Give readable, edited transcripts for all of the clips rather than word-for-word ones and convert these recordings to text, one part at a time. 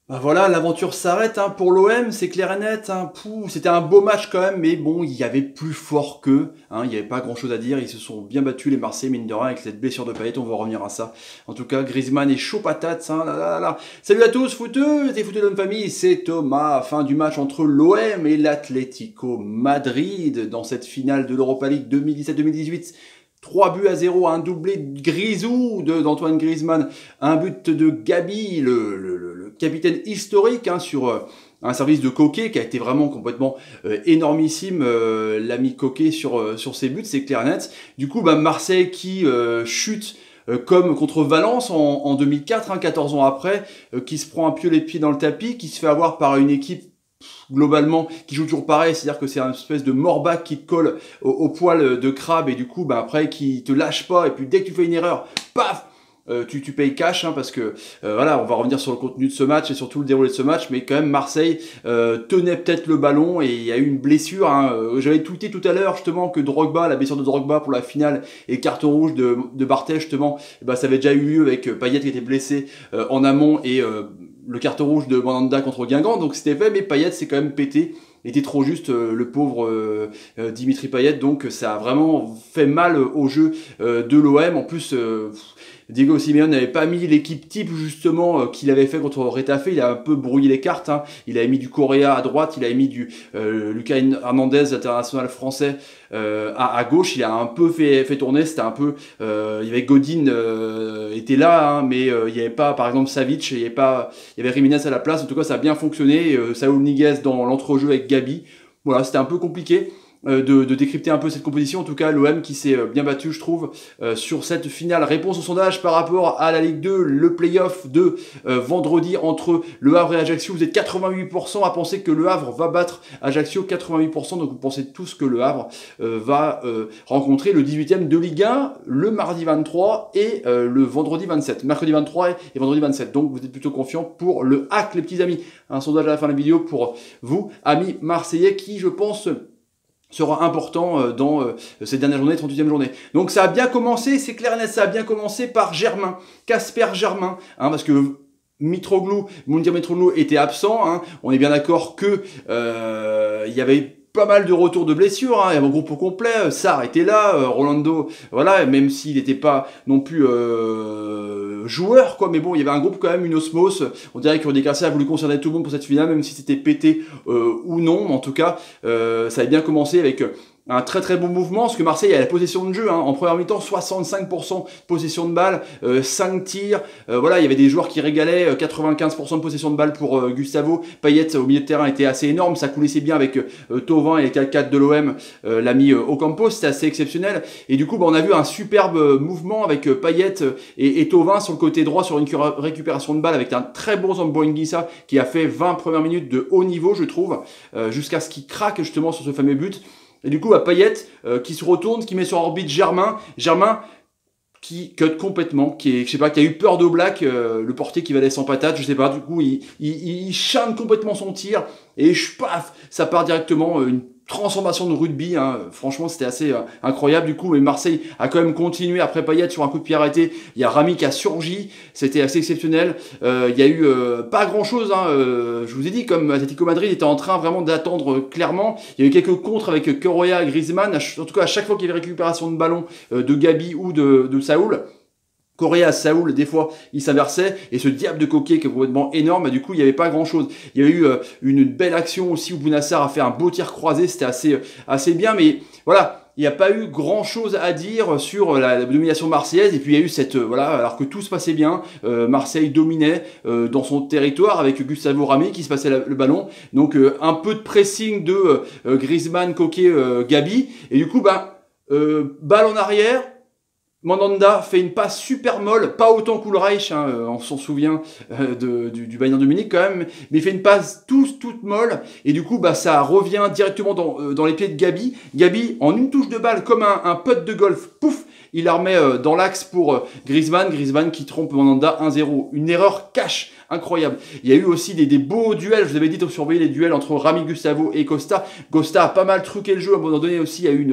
Bah voilà, l'aventure s'arrête hein, pour l'OM, c'est clair et net. Hein. C'était un beau match quand même, mais bon, il y avait plus fort qu'eux. Hein, il n'y avait pas grand-chose à dire. Ils se sont bien battus les Marseillais, mine de rien, avec cette blessure de Payet. On va revenir à ça. En tout cas, Griezmann est chaud patate. Hein, là, là, là. Salut à tous, footeux et footeux de famille. C'est Thomas. Fin du match entre l'OM et l'Atlético Madrid dans cette finale de l'Europa League 2017-2018. 3 buts à 0, un doublé de Grisou d'Antoine Griezmann, un but de Gabi, le capitaine historique hein, sur un service de Coquet qui a été vraiment complètement énormissime, l'ami Coquet sur ses buts, c'est clair et net. Du coup, Marseille qui chute comme contre Valence en 2004, hein, 14 ans après, qui se prend un peu les pieds dans le tapis, qui se fait avoir par une équipe globalement qui joue toujours pareil, c'est-à-dire que c'est une espèce de morbac qui te colle au poil de crabe et du coup après qui te lâche pas et puis dès que tu fais une erreur, paf, tu payes cash hein, parce que voilà, on va revenir sur le contenu de ce match et surtout le déroulé de ce match, mais quand même Marseille tenait peut-être le ballon et il y a eu une blessure. Hein, j'avais tweeté tout à l'heure justement que Drogba, la blessure de Drogba pour la finale et le carton rouge de Barthez justement, ça avait déjà eu lieu avec Payet qui était blessé en amont et le carton rouge de Mandanda contre Guingamp, donc c'était fait, mais Payet s'est quand même pété. Il était trop juste le pauvre Dimitri Payet, donc ça a vraiment fait mal au jeu de l'OM. En plus, Diego Simeone n'avait pas mis l'équipe type justement qu'il avait fait contre Retafe, il a un peu brouillé les cartes, hein. Il avait mis du Correa à droite, il avait mis du Lucas Hernandez, international français, à gauche, il a un peu fait tourner, c'était un peu, il y avait Godin était là, hein, mais il n'y avait pas par exemple Savic, il y avait Jiménez à la place, en tout cas ça a bien fonctionné, Saúl Ñíguez dans l'entrejeu avec Gabi, voilà, c'était un peu compliqué. De décrypter un peu cette composition. En tout cas, l'OM qui s'est bien battu, je trouve, sur cette finale. Réponse au sondage par rapport à la Ligue 2, le play-off de vendredi entre Le Havre et Ajaccio. Vous êtes 88% à penser que Le Havre va battre Ajaccio, 88%. Donc vous pensez tous que Le Havre va rencontrer le 18e de Ligue 1 le mardi 23 et le vendredi 27. Mercredi 23 et vendredi 27. Donc vous êtes plutôt confiants pour le hack, les petits amis. Un sondage à la fin de la vidéo pour vous, amis marseillais, qui, je pense, sera important dans cette dernière journée, 38e journée. Donc ça a bien commencé, c'est clair et net, ça a bien commencé par Germain, Casper Germain, hein, parce que Moundir Mitroglou était absent, hein, on est bien d'accord que il y avait pas mal de retours de blessures, hein, il y avait un groupe au complet, Sarr était là, Rolando, voilà, même s'il n'était pas non plus joueur, quoi, mais bon, il y avait un groupe quand même, une osmose, on dirait que Rudy Garcia a voulu concerner tout le monde pour cette finale, même si c'était pété ou non, mais en tout cas, ça a bien commencé avec un très très bon mouvement, parce que Marseille a la possession de jeu, hein. En première mi-temps, 65% possession de balle, 5 tirs, voilà, il y avait des joueurs qui régalaient, 95% de possession de balle pour Gustavo, Payet au milieu de terrain était assez énorme, ça coulissait bien avec Thauvin et les 4-4 de l'OM, l'ami Ocampo, c'était assez exceptionnel, et du coup on a vu un superbe mouvement avec Payet et Thauvin sur le côté droit sur une récupération de balle avec un très bon Zambo Anguissa qui a fait 20 premières minutes de haut niveau, je trouve, jusqu'à ce qu'il craque justement sur ce fameux but. Et du coup, Payet qui se retourne, qui met sur orbite Germain qui cut complètement, qui a eu peur d'Oblak, le portier qui valait sans patate, je sais pas, du coup il chante complètement son tir et paf, ça part directement, une transformation de rugby, hein. Franchement c'était assez incroyable du coup, mais Marseille a quand même continué après Payet sur un coup de pied arrêté, il y a Rami qui a surgi, c'était assez exceptionnel, il y a eu pas grand chose, hein, je vous ai dit, comme Atlético Madrid était en train vraiment d'attendre clairement, il y a eu quelques contres avec Correa et Griezmann, en tout cas à chaque fois qu'il y avait récupération de ballon de Gabi ou de Saúl, Correa, Saúl, des fois, il s'inversait, et ce diable de Coquet qui est complètement énorme, du coup, il n'y avait pas grand-chose. Il y a eu une belle action aussi où Bounassar a fait un beau tir croisé, c'était assez bien, mais voilà, il n'y a pas eu grand-chose à dire sur la domination marseillaise, et puis il y a eu cette, voilà, alors que tout se passait bien, Marseille dominait dans son territoire avec Gustavo Rami qui se passait le ballon, donc un peu de pressing de Griezmann, Coquet, Gabi, et du coup, balle en arrière, Mandanda fait une passe super molle, pas autant qu'Ulreich, hein, on s'en souvient du Bayern de Munich quand même, mais il fait une passe toute molle, et du coup ça revient directement dans les pieds de Gabi. Gabi, en une touche de balle, comme un putt de golf, pouf, il la remet dans l'axe pour Griezmann qui trompe Mandanda 1-0. Une erreur cash, incroyable. Il y a eu aussi des beaux duels, je vous avais dit de surveiller les duels entre Rami, Gustavo et Costa. Costa a pas mal truqué le jeu, à un moment donné aussi il y a eu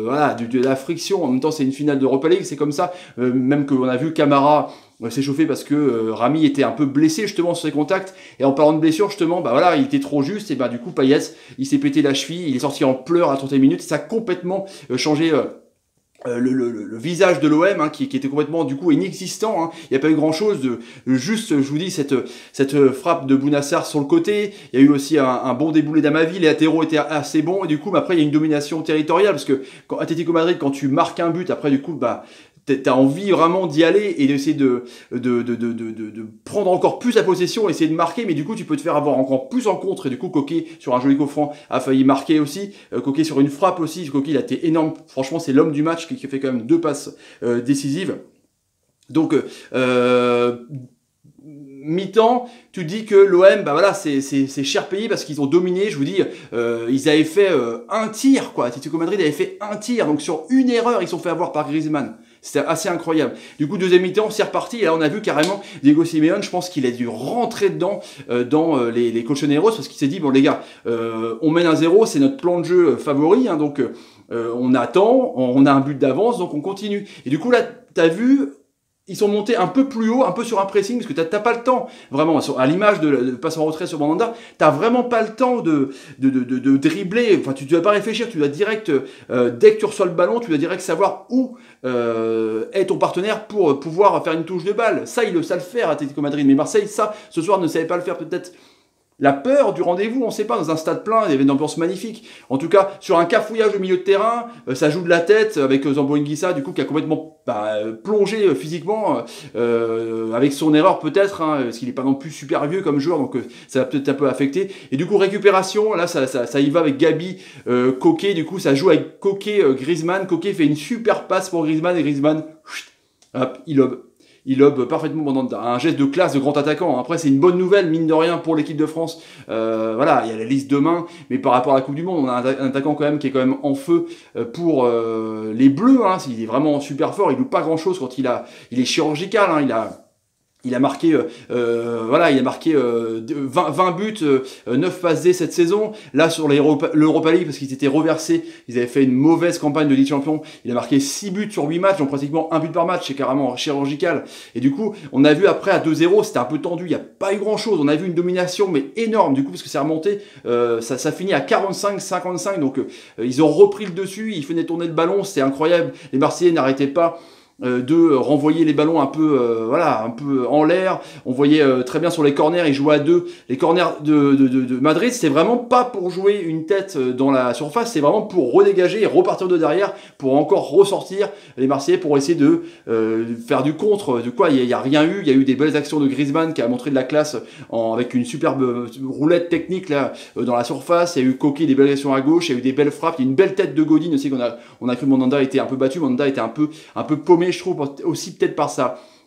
voilà, de la friction, en même temps c'est une finale d'Europa League, c'est comme ça, même qu'on a vu Camara s'est chauffé parce que Rami était un peu blessé justement sur ses contacts. Et en parlant de blessure, justement, bah voilà, il était trop juste. Et bah du coup, Payet, il s'est pété la cheville, il est sorti en pleurs à 31 minutes. Ça a complètement changé. Le visage de l'OM hein, qui était complètement du coup inexistant, hein. Il n'y a pas eu grand chose de juste, je vous dis, cette frappe de Bounassar sur le côté. Il y a eu aussi un bon déboulé d'Amavi, les latéraux étaient assez bons et du coup après il y a une domination territoriale parce que quand Atlético Madrid, quand tu marques un but, après du coup bah t'as envie vraiment d'y aller et d'essayer de prendre encore plus la possession, essayer de marquer, mais du coup tu peux te faire avoir encore plus en contre et du coup Coquet sur un joli coup franc a failli marquer aussi, Coquet sur une frappe aussi, Coquet il a été énorme, franchement c'est l'homme du match qui fait quand même 2 passes décisives. Donc mi-temps, tu dis que l'OM, bah voilà, c'est cher payé parce qu'ils ont dominé. Je vous dis, ils avaient fait un tir, quoi. Atlético Madrid avait fait un tir, donc sur une erreur, ils sont fait avoir par Griezmann. C'était assez incroyable. Du coup, deuxième mi-temps, c'est reparti. Et là, on a vu carrément Diego Simeone, je pense qu'il a dû rentrer dedans dans les colchoneros parce qu'il s'est dit, bon les gars, on mène 1-0, c'est notre plan de jeu favori, hein, donc on attend, on a un but d'avance, donc on continue. Et du coup, là, t'as vu, ils sont montés un peu plus haut, un peu sur un pressing, parce que t'as pas le temps, vraiment, à l'image de passe en retrait sur Mandanda, t'as vraiment pas le temps de dribbler, enfin tu dois pas réfléchir, tu dois direct, dès que tu reçois le ballon, tu dois direct savoir où est ton partenaire pour pouvoir faire une touche de balle. Ça, ils le savent faire à Atlético Madrid, mais Marseille, ça, ce soir, ne savait pas le faire peut-être. La peur du rendez-vous, on ne sait pas, dans un stade plein, il y avait une ambiance magnifique. En tout cas, sur un cafouillage au milieu de terrain, ça joue de la tête avec Zambo Anguissa, du coup, qui a complètement plongé physiquement, avec son erreur peut-être, hein, parce qu'il n'est pas non plus super vieux comme joueur, donc ça va peut-être un peu affecter. Et du coup, récupération, là, ça y va avec Gabi, Coquet, du coup, ça joue avec Coquet, Griezmann. Coquet fait une super passe pour Griezmann, et Griezmann, hop, il lobe parfaitement Mandanda. Un geste de classe de grand attaquant. Après, c'est une bonne nouvelle, mine de rien, pour l'équipe de France. Voilà, il y a la liste demain, mais par rapport à la Coupe du Monde, on a un attaquant quand même qui est quand même en feu pour les Bleus. Hein. Il est vraiment super fort. Il loupe pas grand-chose quand il est chirurgical. Hein. Il a marqué, voilà, il a marqué 20 buts, 9 passes D cette saison. Là, sur l'Europa League, parce qu'ils étaient reversés, ils avaient fait une mauvaise campagne de Ligue des Champions. Il a marqué 6 buts sur 8 matchs, donc pratiquement 1 but par match. C'est carrément chirurgical. Et du coup, on a vu après à 2-0, c'était un peu tendu. Il n'y a pas eu grand-chose. On a vu une domination, mais énorme. Du coup, parce que c'est remonté, ça finit à 45-55. Donc, ils ont repris le dessus. Ils venaient tourner le ballon. C'était incroyable. Les Marseillais n'arrêtaient pas de renvoyer les ballons un peu voilà, un peu en l'air. On voyait très bien sur les corners, ils jouaient à deux. Les corners de Madrid, c'est vraiment pas pour jouer une tête dans la surface, c'est vraiment pour redégager et repartir de derrière, pour encore ressortir les Marseillais, pour essayer de faire du contre. De quoi il y a rien eu. Il y a eu des belles actions de Griezmann qui a montré de la classe avec une superbe roulette technique là dans la surface. Il y a eu Coquet, des belles actions à gauche, il y a eu des belles frappes. Il y a une belle tête de Godin aussi on a cru Mandanda était un peu battu, Mandanda était un peu paumé, je trouve, aussi peut-être par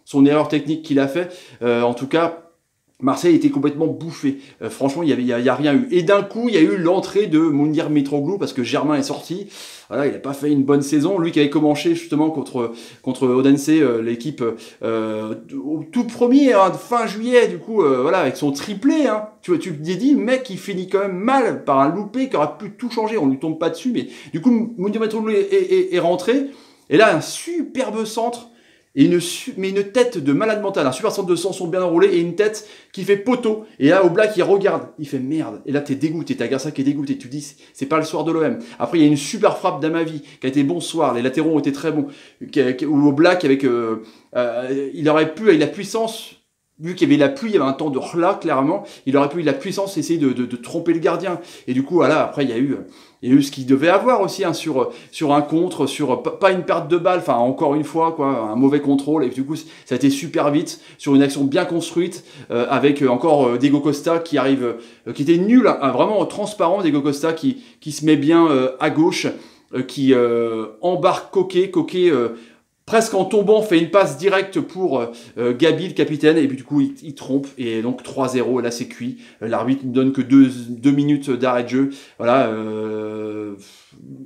son erreur technique qu'il a fait. En tout cas, Marseille était complètement bouffé. Franchement, il y a rien eu. Et d'un coup, il y a eu l'entrée de Mounir Mitroglou parce que Germain est sorti. Voilà, il n'a pas fait une bonne saison. Lui qui avait commencé justement contre Odense, l'équipe au tout premier, hein, fin juillet, du coup, voilà, avec son triplé. Hein. Tu te dis, mec, il finit quand même mal par un loupé qui aurait pu tout changer. On ne lui tombe pas dessus, mais du coup, Mounir Mitroglou est rentré. Et là, un superbe centre et une tête de malade mental. Un super centre de Sanson bien enroulé et une tête qui fait poteau. Et là, Oblak, il regarde. Il fait merde. Et là, t'es dégoûté. T'as Garcia qui est dégoûté. Tu te dis, c'est pas le soir de l'OM. Après, il y a une super frappe d'Amavi qui a été bon soir. Les latéraux ont été très bons. Où Oblak, avec, il aurait pu, avec la puissance, vu qu'il y avait la pluie, il y avait un temps de relâche, clairement, il aurait pu, avec la puissance, essayer de tromper le gardien. Et du coup, voilà, après, il y a eu ce qu'il devait avoir aussi, hein, sur un contre, sur pas une perte de balle, enfin, encore une fois, quoi, un mauvais contrôle. Et du coup, ça a été super vite, sur une action bien construite, avec encore Diego Costa qui arrive, qui était nul, hein, vraiment transparent, Diego Costa qui se met bien à gauche, qui embarque Coquet, presque en tombant, fait une passe directe pour Gabi, le capitaine, et puis du coup, il trompe, et donc 3-0, et là, c'est cuit. L'arbitre ne donne que 2 minutes d'arrêt de jeu. Voilà,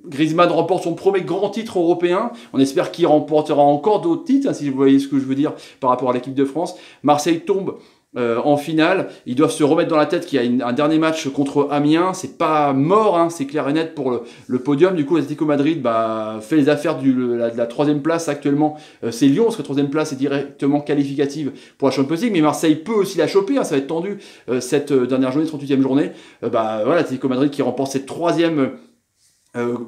Griezmann remporte son premier grand titre européen. On espère qu'il remportera encore d'autres titres, hein, si vous voyez ce que je veux dire par rapport à l'équipe de France. Marseille tombe en finale. Ils doivent se remettre dans la tête qu'il y a un dernier match contre Amiens. C'est pas mort, hein, c'est clair et net pour le podium. Du coup, l'Atlético Madrid fait les affaires de la troisième place actuellement. C'est Lyon, parce que la troisième place est directement qualificative pour la Champions League. Mais Marseille peut aussi la choper, hein, ça va être tendu cette dernière journée, 38e journée. Voilà, l'Atlético Madrid qui remporte cette troisième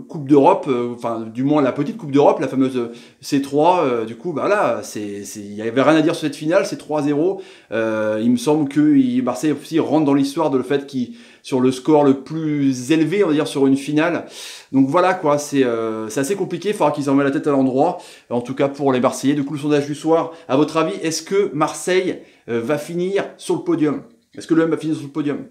Coupe d'Europe, enfin du moins la petite Coupe d'Europe, la fameuse C3, du coup là, il n'y avait rien à dire sur cette finale, c'est 3-0. Il me semble que Marseille aussi rentre dans l'histoire de le fait qu'il sur le score le plus élevé, on va dire, sur une finale. Donc voilà quoi, c'est assez compliqué, il faudra qu'ils en mettent la tête à l'endroit, en tout cas pour les Marseillais. Du coup, le sondage du soir, à votre avis, est-ce que Marseille va finir sur le podium? Est-ce que l'OM va finir sur le podium?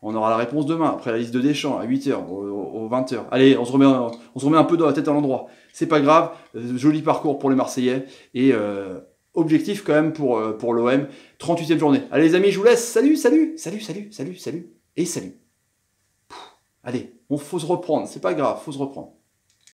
On aura la réponse demain, après la liste de Deschamps, à 8h, aux 20h. Allez, on se remet un peu dans la tête à l'endroit. C'est pas grave, joli parcours pour les Marseillais, et objectif quand même pour l'OM, 38e journée. Allez les amis, je vous laisse, salut, et salut. Allez, faut se reprendre, c'est pas grave, faut se reprendre.